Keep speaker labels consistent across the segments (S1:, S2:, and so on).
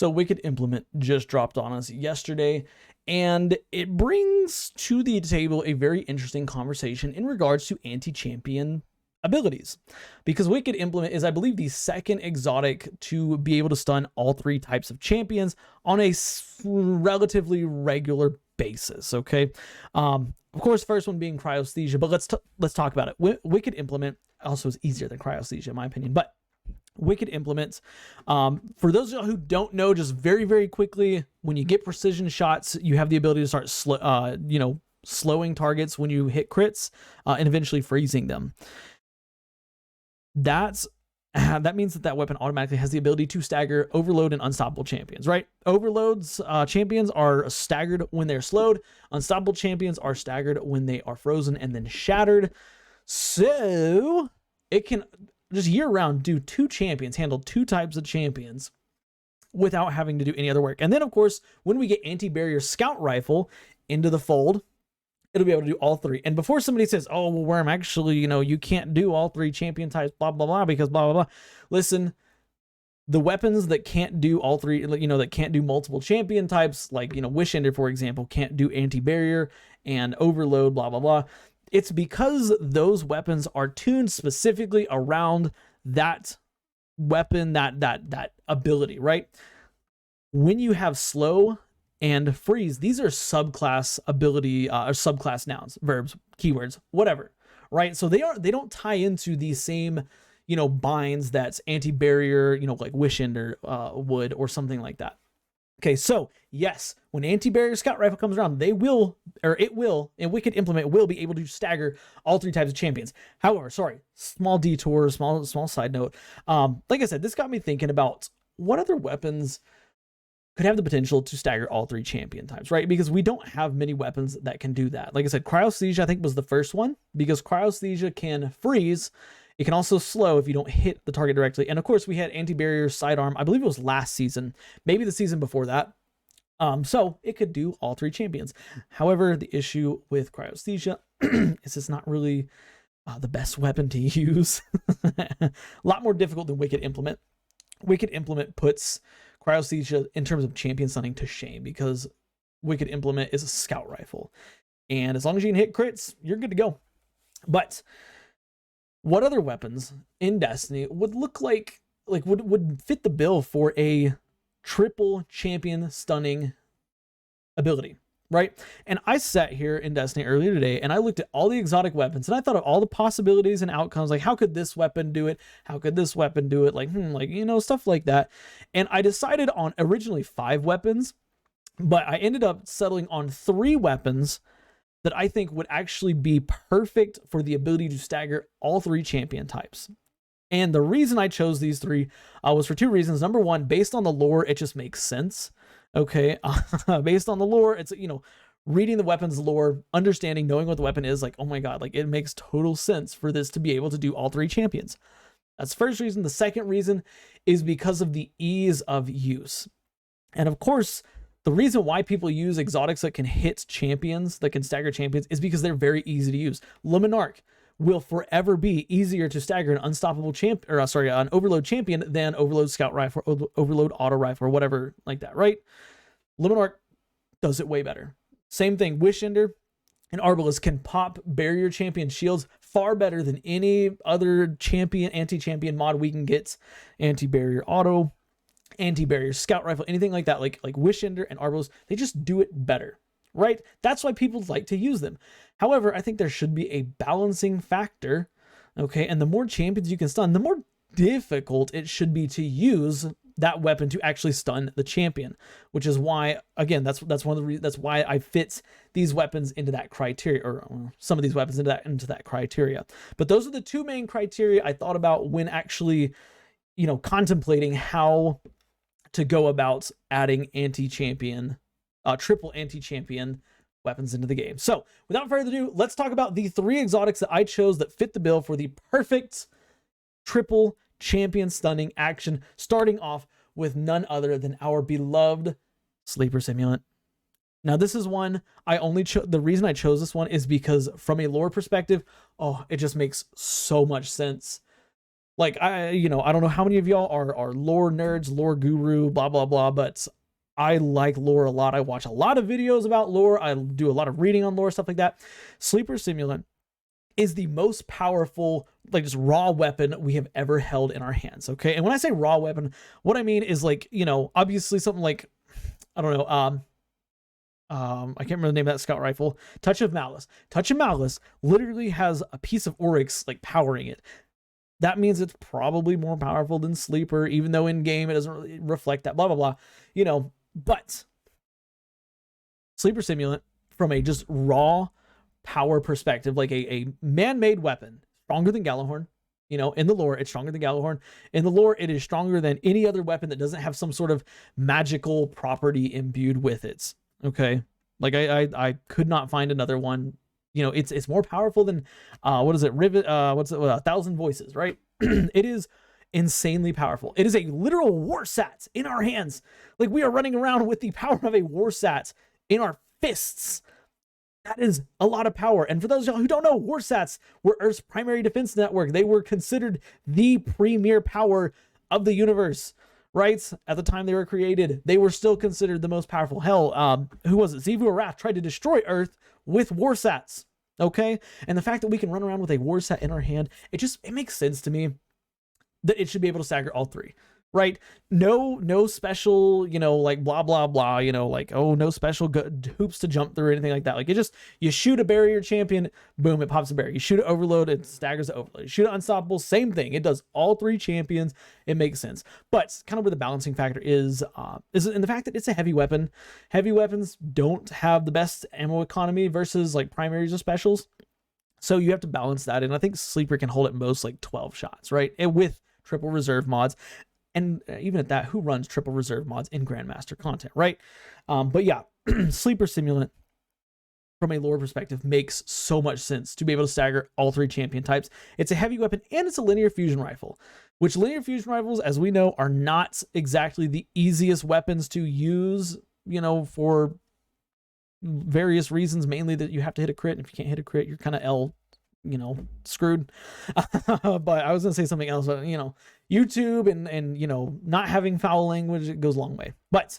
S1: So Wicked Implement just dropped on us yesterday, and it brings to the table a very interesting conversation in regards to anti-champion abilities, because Wicked Implement is, I believe, the second exotic to be able to stun all three types of champions on a relatively regular basis. Okay, of course, first one being Cryosthesia, but let's talk about it. Wicked Implement also is easier than Cryosthesia, in my opinion, but Wicked Implements, for those of you who don't know, just very quickly, when you get precision shots, you have the ability to start slowing targets when you hit crits, and eventually freezing them. That means that weapon automatically has the ability to stagger Overload and Unstoppable champions, right? Overloads champions are staggered when they're slowed. Unstoppable champions are staggered when they are frozen and then shattered. So it can just year-round do handle two types of champions without having to do any other work. And then, of course, when we get Anti-Barrier Scout Rifle into the fold, it'll be able to do all three. And before somebody says, oh, well, Worm, actually, you can't do all three champion types, blah, blah, blah, because blah, blah, blah. Listen, the weapons that can't do all three, that can't do multiple champion types, like, Wish Ender, for example, can't do Anti-Barrier and Overload, blah, blah, blah. It's because those weapons are tuned specifically around that weapon, that ability, right? When you have slow and freeze, these are subclass ability, or subclass nouns, verbs, keywords, whatever, right? So they don't tie into the same, binds that's Anti-Barrier, like Wish Ender would, or something like that. Okay, so yes, when Anti-Barrier Scout Rifle comes around, it will, and Wicked Implement will be able to stagger all three types of champions. However, small detour, small side note. Like I said, this got me thinking about what other weapons could have the potential to stagger all three champion types, right? Because we don't have many weapons that can do that. Like I said, Cryosthesia, I think, was the first one, because Cryosthesia can freeze. It can also slow if you don't hit the target directly. And of course, we had Anti-Barrier Sidearm. I believe it was last season, maybe the season before that. So it could do all three champions. However, the issue with Cryosthesia is it's not really the best weapon to use. A lot more difficult than Wicked Implement. Wicked Implement puts Cryosthesia in terms of champion stunning to shame, because Wicked Implement is a scout rifle. And as long as you can hit crits, you're good to go. But what other weapons in Destiny would look like would fit the bill for a triple champion stunning ability, right? And I sat here in Destiny earlier today and I looked at all the exotic weapons and I thought of all the possibilities and outcomes, like how could this weapon do it? How could this weapon do it? Stuff like that. And I decided on originally 5 weapons, but I ended up settling on 3 weapons that I think would actually be perfect for the ability to stagger all 3 champion types. And the reason I chose these 3 was for 2 reasons. Number one, based on the lore, it just makes sense. Okay, based on the lore, it's, reading the weapon's lore, understanding, knowing what the weapon is, like, oh my god, like, it makes total sense for this to be able to do all 3 champions. That's the first reason. The second reason is because of the ease of use. And of course, the reason why people use exotics that can hit champions, that can stagger champions, is because they're very easy to use. Lumina will forever be easier to stagger an unstoppable an overload champion than overload scout rifle, or overload auto rifle, or whatever like that, right? Lumina does it way better. Same thing, Wish Ender and Arbalest can pop barrier champion shields far better than any other champion, anti-champion mod we can get. Anti-barrier auto, anti-barrier scout rifle, anything like that, like Wish Ender and Arbalest, they just do it better, right? That's why people like to use them. However, I think there should be a balancing factor, okay? And the more champions you can stun, the more difficult it should be to use that weapon to actually stun the champion, which is why, again, that's one of the reasons, that's why I fit these weapons into that criteria, or some of these weapons into that criteria. But those are the 2 main criteria I thought about when actually, contemplating how to go about adding anti-champion, triple anti-champion weapons into the game. So without further ado, let's talk about the 3 exotics that I chose that fit the bill for the perfect triple champion stunning action, starting off with none other than our beloved Sleeper Simulant. Now, this is one I only the reason I chose this one is because from a lore perspective, it just makes so much sense. Like, I don't know how many of y'all are lore nerds, lore guru, blah, blah, blah, but I like lore a lot. I watch a lot of videos about lore. I do a lot of reading on lore, stuff like that. Sleeper Simulant is the most powerful, like, just raw weapon we have ever held in our hands. Okay. And when I say raw weapon, what I mean is, like, obviously something like, I don't know, I can't remember the name of that scout rifle. Touch of Malice. Touch of Malice literally has a piece of Oryx like powering it. That means it's probably more powerful than Sleeper, even though in game it doesn't really reflect that, blah, blah, blah, but Sleeper Simulant, from a just raw power perspective, like a man-made weapon, stronger than Gallahorn. In the lore, it's stronger than Gallahorn. In the lore, it is stronger than any other weapon that doesn't have some sort of magical property imbued with it. Okay. Like, I could not find another one. It's more powerful than what is it? Rivet, what's it? 1,000 Voices, right? It is insanely powerful. It is a literal Warsat in our hands. Like, we are running around with the power of a Warsat in our fists. That is a lot of power. And for those of y'all who don't know, Warsats were Earth's primary defense network. They were considered the premier power of the universe, right? At the time they were created, they were still considered the most powerful. Hell, who was it? Xivu Arath tried to destroy Earth with Warsats. Okay. And the fact that we can run around with a Warsat in our hand, it makes sense to me that it should be able to stagger all three, right? No special, like blah, blah, blah, like, oh, no special hoops to jump through or anything like that. Like, you shoot a barrier champion, boom, it pops a barrier. You shoot an overload, it staggers the overload. You shoot an unstoppable, same thing. It does all three champions. It makes sense. But kind of where the balancing factor is in the fact that it's a heavy weapon. Heavy weapons don't have the best ammo economy versus like primaries or specials. So you have to balance that. And I think Sleeper can hold at most like 12 shots, right? And with triple reserve mods. And even at that, who runs triple reserve mods in Grandmaster content, right? But yeah, Sleeper Simulant, from a lore perspective, makes so much sense to be able to stagger all three champion types. It's a heavy weapon and it's a linear fusion rifle, which linear fusion rifles, as we know, are not exactly the easiest weapons to use, for various reasons, mainly that you have to hit a crit. And if you can't hit a crit, you're kind of screwed. But I was gonna say something else, but YouTube and not having foul language, it goes a long way. But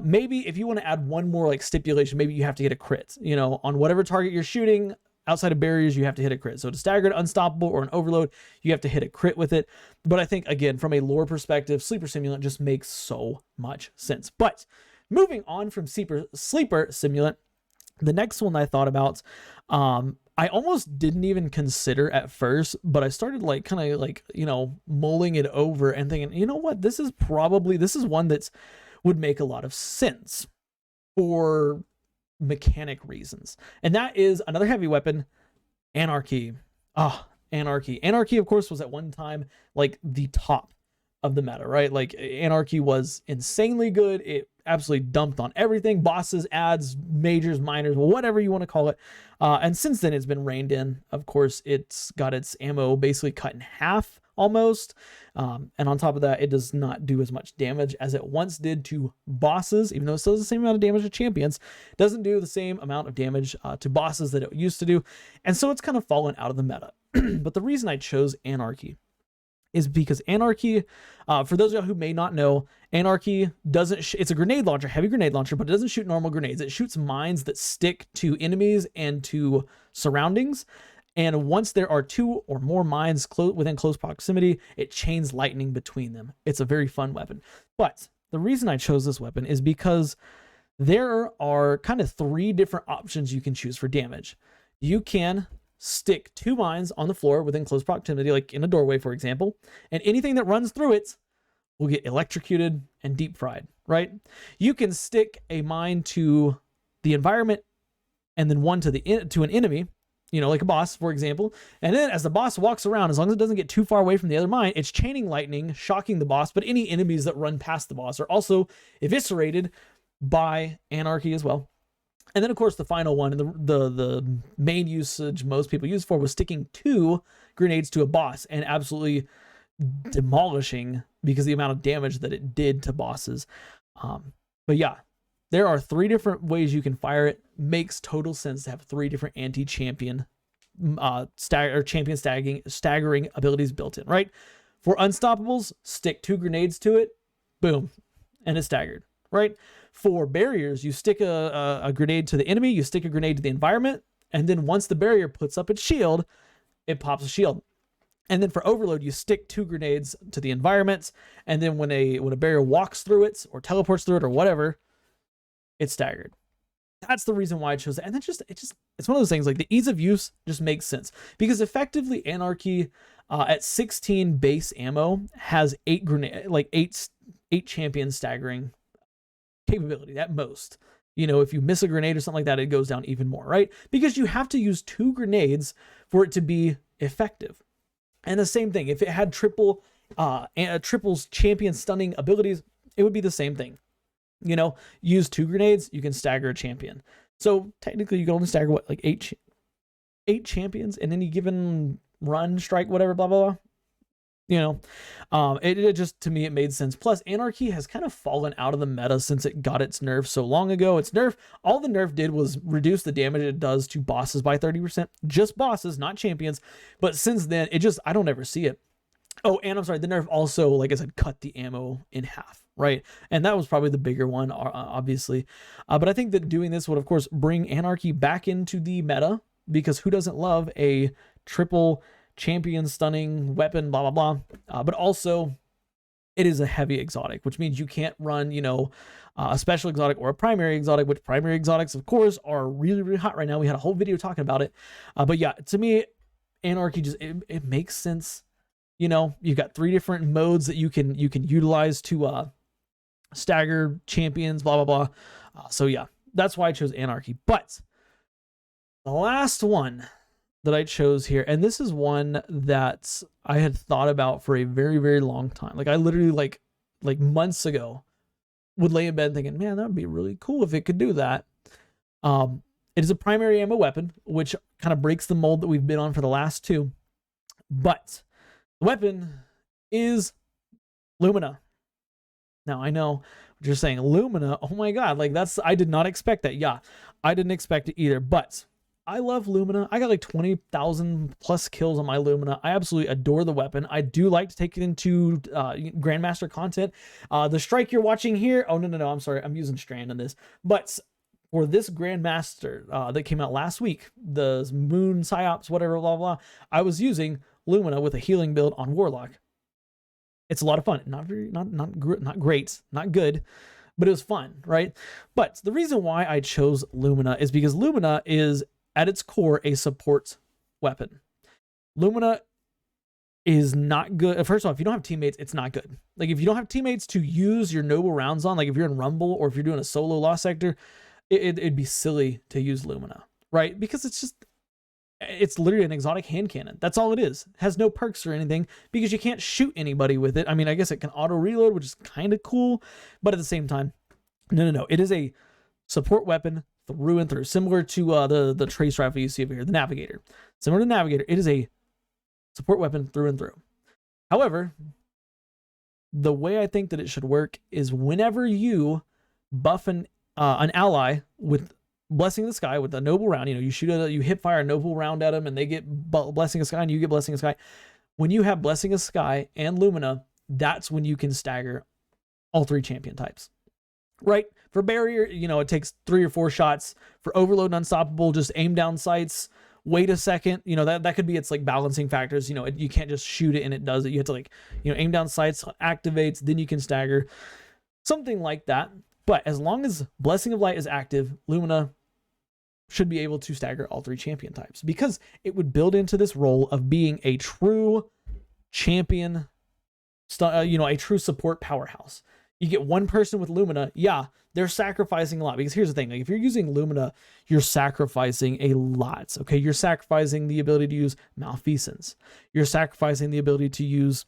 S1: maybe if you want to add one more like stipulation, maybe you have to hit a crit, on whatever target you're shooting outside of barriers, you have to hit a crit. So to stagger an unstoppable or an overload, you have to hit a crit with it. But I think, again, from a lore perspective, Sleeper Simulant just makes so much sense. But moving on from Sleeper Simulant, the next one I thought about, I almost didn't even consider at first, but I started like kind of like, mulling it over and thinking, you know what, this is one that's would make a lot of sense for mechanic reasons. And that is another heavy weapon, Anarchy. Anarchy. Anarchy, of course, was at one time like the top of the meta, right? Like, Anarchy was insanely good. It absolutely dumped on everything, bosses, ads, majors, minors, whatever you want to call it. And since then, it's been reined in. Of course, it's got its ammo basically cut in half almost. And on top of that, it does not do as much damage as it once did to bosses, even though it still does the same amount of damage to champions. It doesn't do the same amount of damage to bosses that it used to do. And so it's kind of fallen out of the meta. But the reason I chose Anarchy is because Anarchy, for those of y'all who may not know, Anarchy doesn't, it's a grenade launcher, heavy grenade launcher, but it doesn't shoot normal grenades. It shoots mines that stick to enemies and to surroundings. And once there are two or more mines within close proximity, it chains lightning between them. It's a very fun weapon. But the reason I chose this weapon is because there are kind of three different options you can choose for damage. You can stick two mines on the floor within close proximity, like in a doorway, for example, and anything that runs through it will get electrocuted and deep fried, right? You can stick a mine to the environment and then one to an enemy, like a boss, for example. And then as the boss walks around, as long as it doesn't get too far away from the other mine, it's chaining lightning, shocking the boss, but any enemies that run past the boss are also eviscerated by Anarchy as well. And then, of course, the final one, and the main usage most people use for, was sticking two grenades to a boss and absolutely demolishing because of the amount of damage that it did to bosses. But yeah, there are three different ways you can fire it. Makes total sense to have three different anti-champion champion staggering abilities built in, right? For unstoppables, stick 2 grenades to it, boom, and it's staggered, right? For barriers, you stick a grenade to the enemy, you stick a grenade to the environment, and then once the barrier puts up its shield, it pops a shield. And then for overload, you stick 2 grenades to the environment, and then when a barrier walks through it or teleports through it or whatever, it's staggered. That's the reason why I chose it. And then it's one of those things, like the ease of use just makes sense, because effectively Anarchy at 16 base ammo has 8 champion staggering capability at most. You know, if you miss a grenade or something like that, it goes down even more, right? Because you have to use 2 grenades for it to be effective. And the same thing, if it had triples champion stunning abilities, it would be the same thing. You know, use 2 grenades, you can stagger a champion. So technically you can only stagger what, like 8 champions in any given run, strike, whatever, blah, blah, blah. You know, it just, to me, it made sense. Plus, Anarchy has kind of fallen out of the meta since it got its nerf so long ago. Its nerf, all the nerf did was reduce the damage it does to bosses by 30%. Just bosses, not champions. But since then, I don't ever see it. Oh, and I'm sorry, the nerf also, like I said, cut the ammo in half, right? And that was probably the bigger one, obviously. But I think that doing this would, of course, bring Anarchy back into the meta, because who doesn't love a triple champion stunning weapon, blah, blah, blah. But also, it is a heavy exotic, which means you can't run, you know, a special exotic or a primary exotic, which primary exotics, of course, are really, really hot right now. We had a whole video talking about it. But yeah, to me, Anarchy just, it makes sense. You know, you've got 3 different modes that you can utilize to stagger champions, blah, blah, blah. So yeah, that's why I chose Anarchy. But the last one that I chose here, and this is one that I had thought about for a very, very long time. Like I literally like months ago would lay in bed thinking, man, that would be really cool if it could do that. It is a primary ammo weapon, which kind of breaks the mold that we've been on for the last 2. But the weapon is Lumina. Now I know what you're saying, Lumina. Oh my God, like I did not expect that. Yeah, I didn't expect it either, but I love Lumina. I got like 20,000 plus kills on my Lumina. I absolutely adore the weapon. I do like to take it into Grandmaster content. The strike you're watching here, oh no, I'm sorry, I'm using Strand on this. But for this Grandmaster that came out last week, the Moon Psyops, whatever, blah, blah, I was using Lumina with a healing build on Warlock. It's a lot of fun. Not great, not good, but it was fun, right? But the reason why I chose Lumina is because Lumina is, at its core, a support weapon. Lumina is not good. First of all, if you don't have teammates, it's not good. Like if you don't have teammates to use your noble rounds on, like if you're in Rumble or if you're doing a solo Lost Sector, it'd be silly to use Lumina, right? Because it's literally an exotic hand cannon. That's all it is. It has no perks or anything because you can't shoot anybody with it. I mean, I guess it can auto reload, which is kind of cool, but at the same time, no. It is a support weapon through and through, similar to the trace rifle you see over here, the Navigator. Similar to the Navigator, it is a support weapon through and through. However, the way I think that it should work is whenever you buff an ally with Blessing of the Sky, with a noble round, you know, you hip fire a noble round at them and they get Blessing of Sky and you get Blessing of Sky. When you have Blessing of Sky and Lumina, that's when you can stagger all 3 champion types, right? For barrier, you know, it takes 3 or 4 shots. For overload and unstoppable, just aim down sights, wait a second, you know, that could be its like balancing factors. You know, you can't just shoot it and it does it. You have to like, you know, aim down sights, activates, then you can stagger, something like that. But as long as Blessing of Light is active, Lumina should be able to stagger all 3 champion types, because it would build into this role of being a true champion, you know, a true support powerhouse. You get one person with Lumina, yeah, they're sacrificing a lot, because here's the thing, like if you're using Lumina, you're sacrificing a lot, okay? You're sacrificing the ability to use Malfeasance. You're sacrificing the ability to use,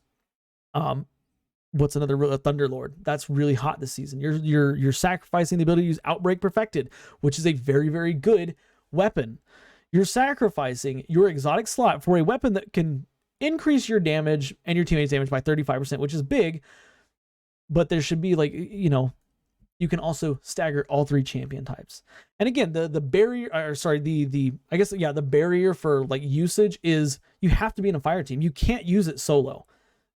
S1: what's another Thunderlord? That's really hot this season. You're sacrificing the ability to use Outbreak Perfected, which is a very, very good weapon. You're sacrificing your exotic slot for a weapon that can increase your damage and your teammates' damage by 35%, which is big. But there should be, like, you know, you can also stagger all 3 champion types. And again, the barrier, or sorry, I guess, yeah, the barrier for like usage is you have to be in a fire team. You can't use it solo.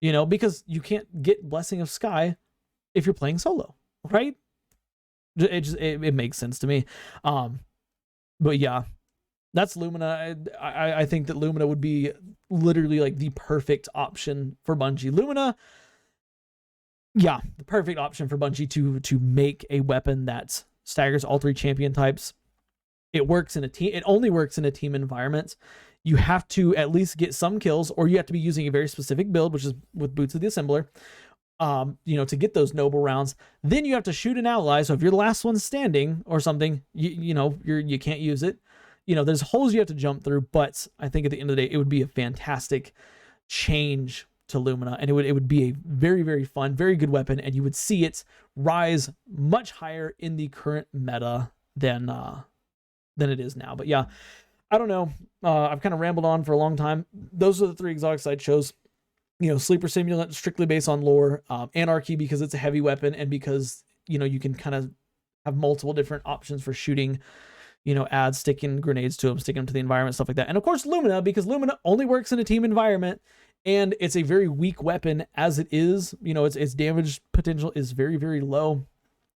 S1: you know, because you can't get Blessing of Sky if you're playing solo, right? It makes sense to me. But yeah, that's Lumina. I think that Lumina would be literally like the perfect option for Bungie. Lumina, yeah, the perfect option for Bungie to make a weapon that staggers all 3 champion types. It works in a team. It only works in a team environment. You have to at least get some kills, or you have to be using a very specific build, which is with Boots of the Assembler, you know, to get those noble rounds. Then you have to shoot an ally. So if you're the last one standing or something, you know, you can't use it. You know, there's holes you have to jump through, but I think at the end of the day, it would be a fantastic change to Lumina, and it would be a very, very fun, very good weapon, and you would see it rise much higher in the current meta than it is now. But yeah, I don't know. I've kind of rambled on for a long time. Those are the 3 exotics I chose. You know, Sleeper Simulant strictly based on lore, Anarchy because it's a heavy weapon, and because, you know, you can kind of have multiple different options for shooting, you know, add sticking grenades to them, sticking them to the environment, stuff like that. And of course Lumina, because Lumina only works in a team environment, and it's a very weak weapon as it is. You know, its damage potential is very, very low.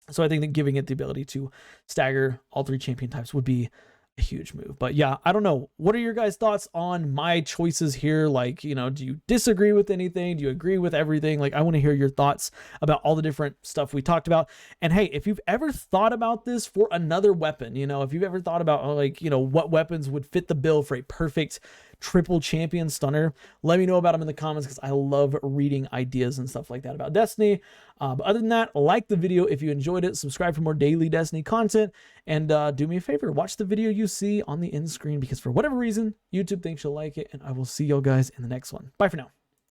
S1: So I think that giving it the ability to stagger all 3 champion types would be a huge move. But yeah, I don't know. What are your guys' thoughts on my choices here? Like, you know, do you disagree with anything? Do you agree with everything? Like, I want to hear your thoughts about all the different stuff we talked about. And hey, if you've ever thought about this for another weapon, you know, if you've ever thought about like, you know, what weapons would fit the bill for a perfect triple champion stunner, let me know about them in the comments, because I love reading ideas and stuff like that about Destiny. But other than that, like the video if you enjoyed it, subscribe for more daily Destiny content, and do me a favor, watch the video you see on the end screen, because for whatever reason, YouTube thinks you'll like it, and I will see y'all guys in the next one. Bye for now.